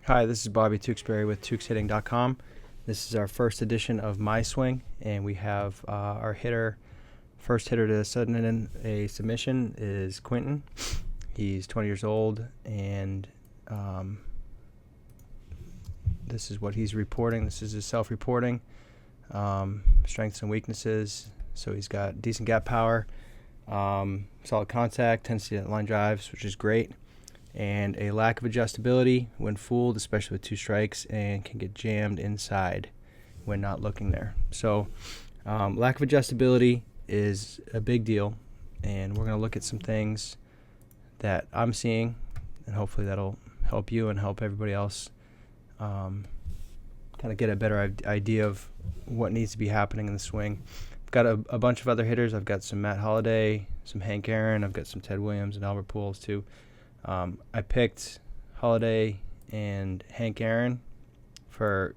Hi, this is Bobby Tewksbury with TewksHitting.com. This is our first edition of My Swing, and we have our first hitter to sudden in a submission is Quentin. He's 20 years old, and this is what he's reporting. This is his self-reporting, strengths and weaknesses. So he's got decent gap power, solid contact, tendency to line drives, which is great, and a lack of adjustability when fooled, especially with two strikes, and can get jammed inside when not looking there. So lack of adjustability is a big deal, and we're going to look at some things that I'm seeing, and hopefully that'll help you and help everybody else kind of get a better idea of what needs to be happening in the swing. I've got a bunch of other hitters. I've got some Matt Holliday, some Hank Aaron. I've got some Ted Williams and Albert Pujols too. I picked Holliday and Hank Aaron for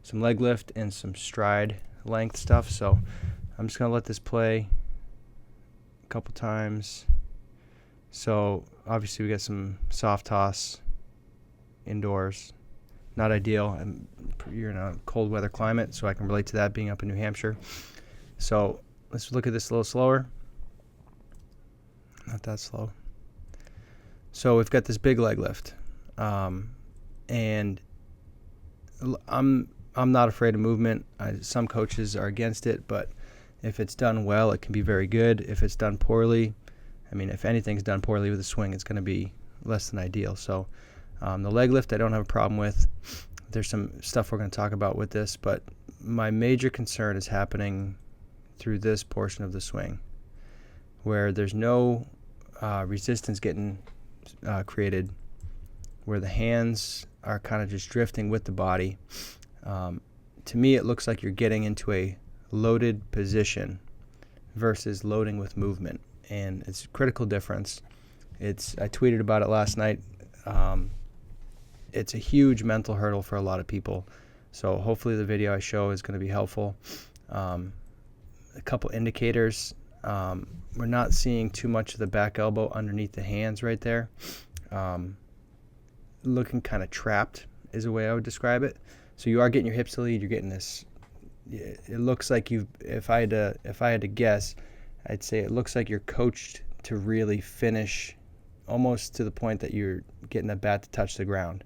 some leg lift and some stride length stuff. So I'm just going to let this play a couple times. So obviously we got some soft toss indoors. Not ideal. You're in a cold weather climate, so I can relate to that being up in New Hampshire. So let's look at this a little slower. Not that slow. So we've got this big leg lift, and I'm not afraid of movement. Some coaches are against it, but if it's done well, it can be very good. If it's done poorly, if anything's done poorly with a swing, it's going to be less than ideal. So the leg lift I don't have a problem with. There's some stuff we're going to talk about with this, but my major concern is happening through this portion of the swing where there's no resistance getting created, where the hands are kind of just drifting with the body. To me, it looks like you're getting into a loaded position versus loading with movement, and it's a critical difference. I tweeted about it last night. It's a huge mental hurdle for a lot of people, so hopefully the video I show is going to be helpful. A couple indicators. We're not seeing too much of the back elbow underneath the hands right there. Looking kind of trapped is a way I would describe it. So you are getting your hips to lead. You're getting this. It looks like if I had to guess, I'd say it looks like you're coached to really finish almost to the point that you're getting the bat to touch the ground.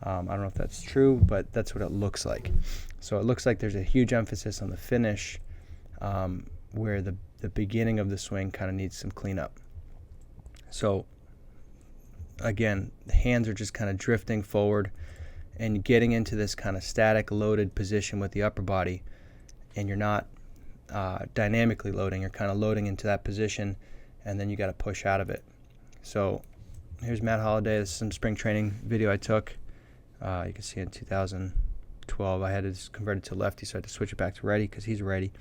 I don't know if that's true, but that's what it looks like. So it looks like there's a huge emphasis on the finish, where the beginning of the swing kind of needs some cleanup. So again, the hands are just kind of drifting forward and getting into this kind of static loaded position with the upper body, and you're not dynamically loading. You're kind of loading into that position, and then you got to push out of it. So here's Matt Holliday. This is some spring training video I took. You can see in 2012 I had to convert it to lefty, so I had to switch it back to righty because he's righty.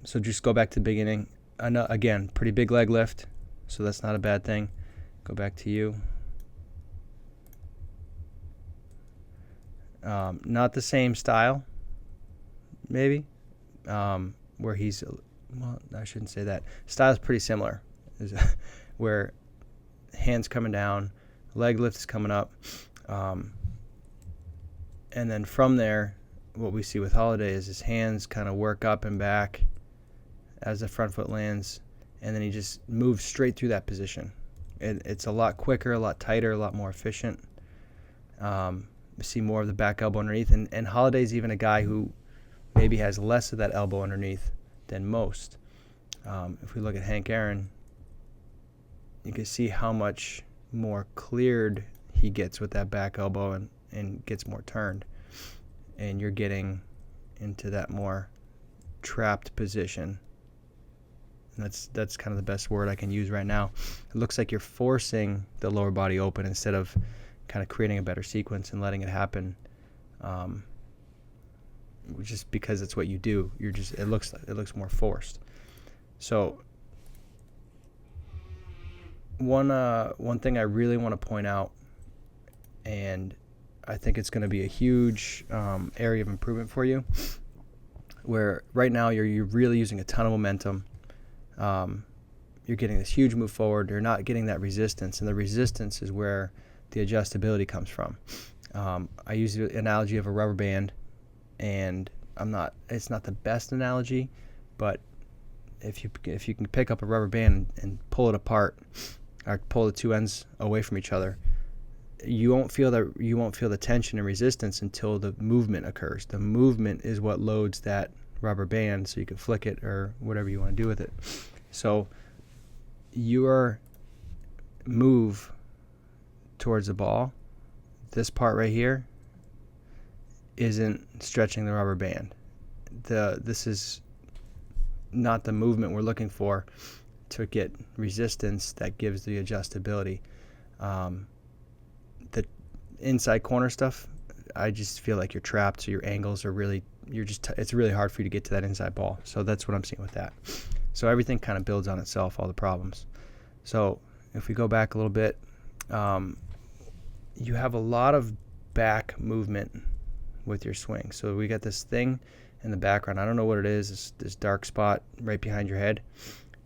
So just go back to the beginning. Again, pretty big leg lift, so that's not a bad thing. Go back to you. Not the same style, maybe, where he's, well, I shouldn't say that. Style's pretty similar, where hands coming down, leg lift is coming up, and then from there, what we see with Holliday is his hands kind of work up and back as the front foot lands, and then he just moves straight through that position. It's a lot quicker, a lot tighter, a lot more efficient. We see more of the back elbow underneath, and Holliday's even a guy who maybe has less of that elbow underneath than most. If we look at Hank Aaron, you can see how much more cleared he gets with that back elbow and gets more turned. And you're getting into that more trapped position. And that's kind of the best word I can use right now. It looks like you're forcing the lower body open instead of kind of creating a better sequence and letting it happen. Just because it's what you do, it looks more forced. So one thing I really want to point out, and I think it's going to be a huge area of improvement for you, where right now you're really using a ton of momentum. You're getting this huge move forward. You're not getting that resistance, and the resistance is where the adjustability comes from. I use the analogy of a rubber band, and it's not the best analogy, but if you can pick up a rubber band and pull it apart, or pull the two ends away from each other, you won't feel the tension and resistance until the movement occurs. The movement is what loads that rubber band, so you can flick it or whatever you want to do with it. So your move towards the ball, this part right here, isn't stretching the rubber band. This is not the movement we're looking for to get resistance that gives the adjustability. The inside corner stuff, I just feel like you're trapped, so your angles are really, it's really hard for you to get to that inside ball. So that's what I'm seeing with that. So everything kind of builds on itself, all the problems. So if we go back a little bit, you have a lot of back movement with your swing. So we got this thing in the background. I don't know what it is, this dark spot right behind your head.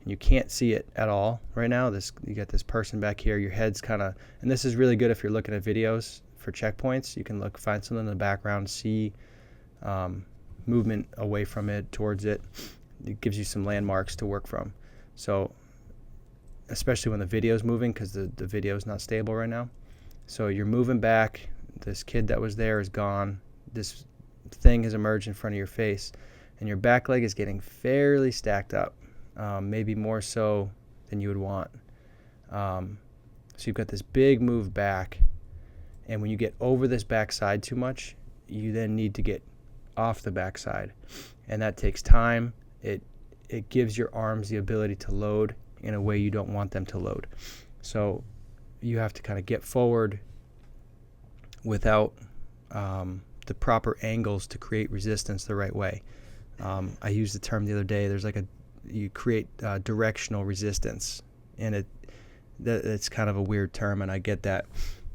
And you can't see it at all right now. You got this person back here. Your head's kind of, and this is really good if you're looking at videos for checkpoints. You can find something in the background, see movement away from it, towards it. It gives you some landmarks to work from. So especially when the video's moving, because the video's not stable right now. So you're moving back. This kid that was there is gone. This thing has emerged in front of your face, and your back leg is getting fairly stacked up, maybe more so than you would want. So you've got this big move back, and when you get over this backside too much, you then need to get off the backside, and that takes time. It gives your arms the ability to load in a way you don't want them to load. So you have to kind of get forward without the proper angles to create resistance the right way. I used the term the other day. There's you create directional resistance, and it's kind of a weird term, and I get that.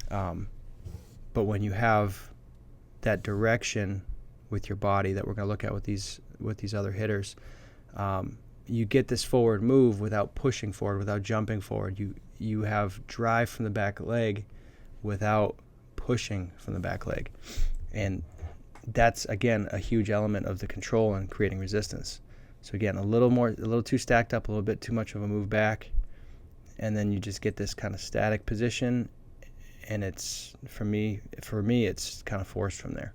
But when you have that direction with your body that we're going to look at with these other hitters, you get this forward move without pushing forward, without jumping forward. You have drive from the back leg without pushing from the back leg. And that's, again, a huge element of the control and creating resistance. So again, a little too stacked up, a little bit too much of a move back, and then you just get this kind of static position, and it's, for me, it's kind of forced from there.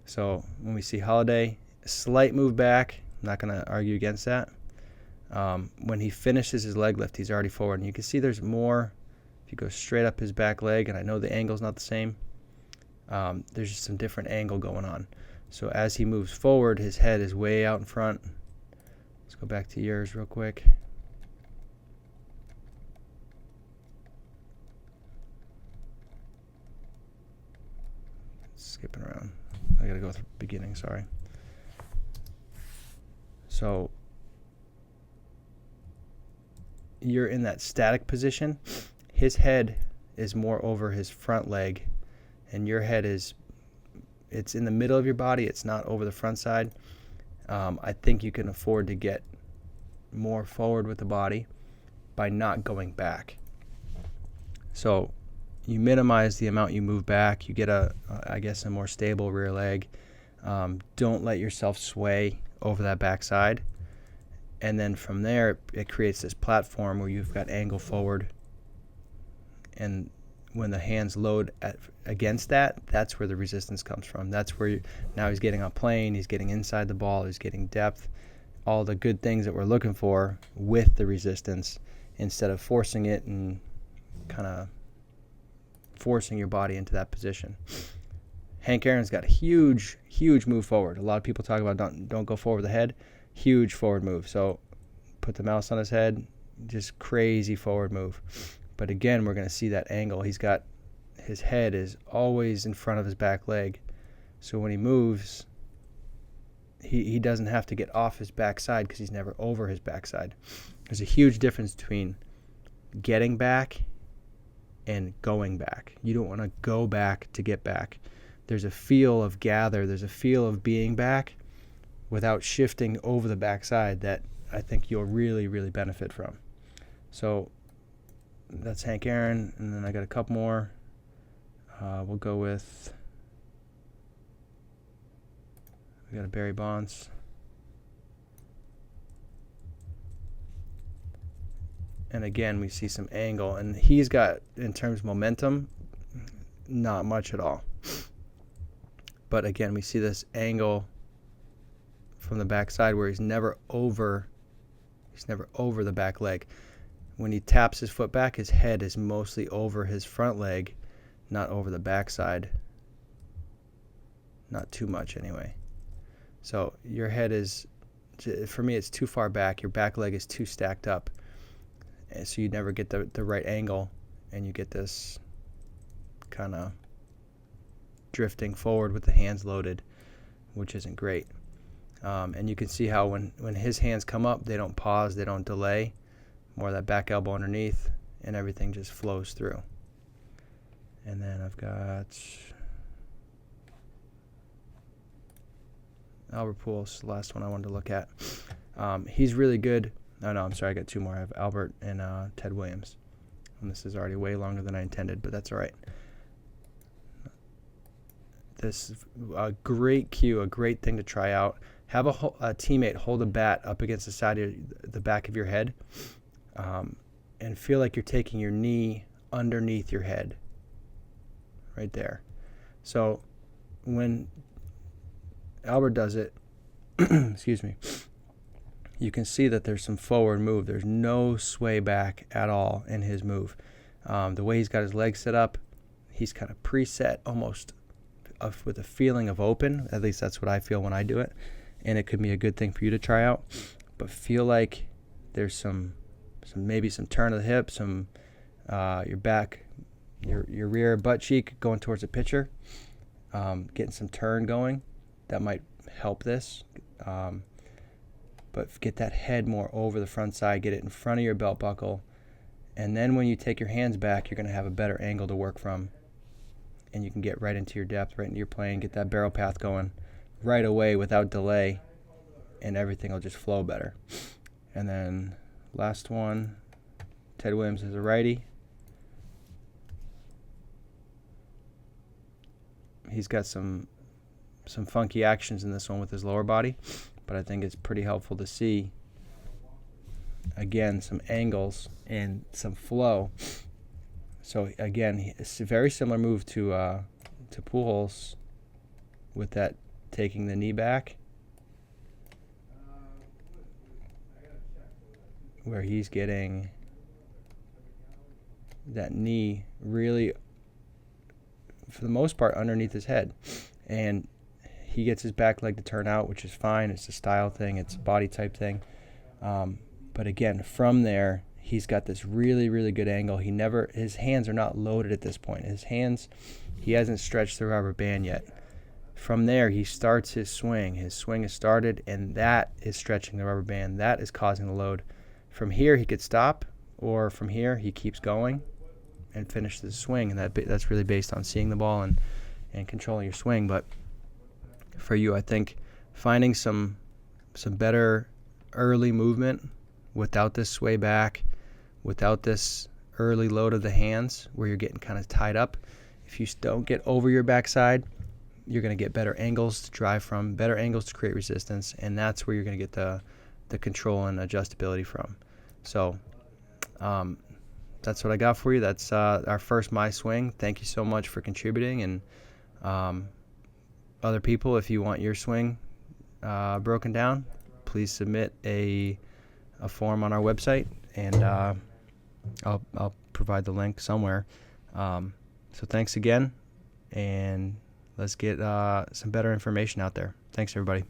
So when we see Holiday, a slight move back, I'm not going to argue against that. When he finishes his leg lift, he's already forward, and you can see there's more. If you go straight up his back leg, and I know the angle's not the same, there's just some different angle going on. So as he moves forward, his head is way out in front. Let's go back to yours real quick. Skipping around. I gotta go through the beginning, sorry. So you're in that static position. His head is more over his front leg, and your head it's in the middle of your body. It's not over the front side. I think you can afford to get more forward with the body by not going back. So you minimize the amount you move back. You get a more stable rear leg. Don't let yourself sway over that backside. And then from there, it creates this platform where you've got angle forward. And when the hands load against that, that's where the resistance comes from. That's where now he's getting on plane, he's getting inside the ball, he's getting depth, all the good things that we're looking for with the resistance, instead of forcing it and kind of forcing your body into that position. Hank Aaron's got a huge move forward. A lot of people talk about don't go forward with the head. Huge forward move. So put the mouse on his head, just crazy forward move. But again, we're going to see that angle. His head is always in front of his back leg. So when he moves, he doesn't have to get off his backside because he's never over his backside. There's a huge difference between getting back and going back. You don't want to go back to get back. There's a feel of gather. There's a feel of being back without shifting over the backside that I think you'll really, really benefit from. So that's Hank Aaron, and then I got a couple more. We'll go with, we got a Barry Bonds. And again, we see some angle, and he's got, in terms of momentum, not much at all. But again, we see this angle from the backside where he's never over the back leg. When he taps his foot back, his head is mostly over his front leg, not over the backside. Not too much anyway. So your head is, for me, it's too far back. Your back leg is too stacked up. And so you never get the right angle, and you get this kind of drifting forward with the hands loaded, which isn't great. And you can see how when his hands come up, they don't pause, they don't delay. More of that back elbow underneath, and everything just flows through. And then I've got Albert Pujols, the last one I wanted to look at. He's really good. No, I'm sorry, I got two more. I have Albert and Ted Williams. And this is already way longer than I intended, but that's all right. This is a great cue, a great thing to try out. Have a teammate hold a bat up against the side of the back of your head, and feel like you're taking your knee underneath your head, right there. So when Albert does it, excuse me, you can see that there's some forward move. There's no sway back at all in his move. The way he's got his legs set up, he's kind of preset almost with a feeling of open. At least that's what I feel when I do it. And it could be a good thing for you to try out. But feel like there's some maybe some turn of the hip, some your back, your rear butt cheek going towards the pitcher, getting some turn going. That might help this. But get that head more over the front side, get it in front of your belt buckle, and then when you take your hands back, you're going to have a better angle to work from, and you can get right into your depth, right into your plane, get that barrel path going right away without delay, and everything will just flow better. And then last one, Ted Williams is a righty. He's got some funky actions in this one with his lower body, but I think it's pretty helpful to see, again, some angles and some flow. So again, it's a very similar move to Pujols with that taking the knee back, where he's getting that knee really, for the most part, underneath his head. And he gets his back leg to turn out, which is fine. It's a style thing. It's a body type thing. But again, from there, he's got this really, really good angle. His hands are not loaded at this point. He hasn't stretched the rubber band yet. From there, he starts his swing. His swing is started, and that is stretching the rubber band. That is causing the load. From here, he could stop, or from here, he keeps going and finishes the swing. And that's really based on seeing the ball and controlling your swing. But for you, I think finding some better early movement without this sway back, without this early load of the hands where you're getting kind of tied up. If you don't get over your backside, you're going to get better angles to drive from, better angles to create resistance, and that's where you're going to get the control and adjustability from. So that's what I got for you. That's our first My Swing. Thank you so much for contributing, and other people, if you want your swing broken down, please submit a form on our website, and I'll provide the link somewhere. So thanks again, and let's get some better information out there. Thanks, everybody.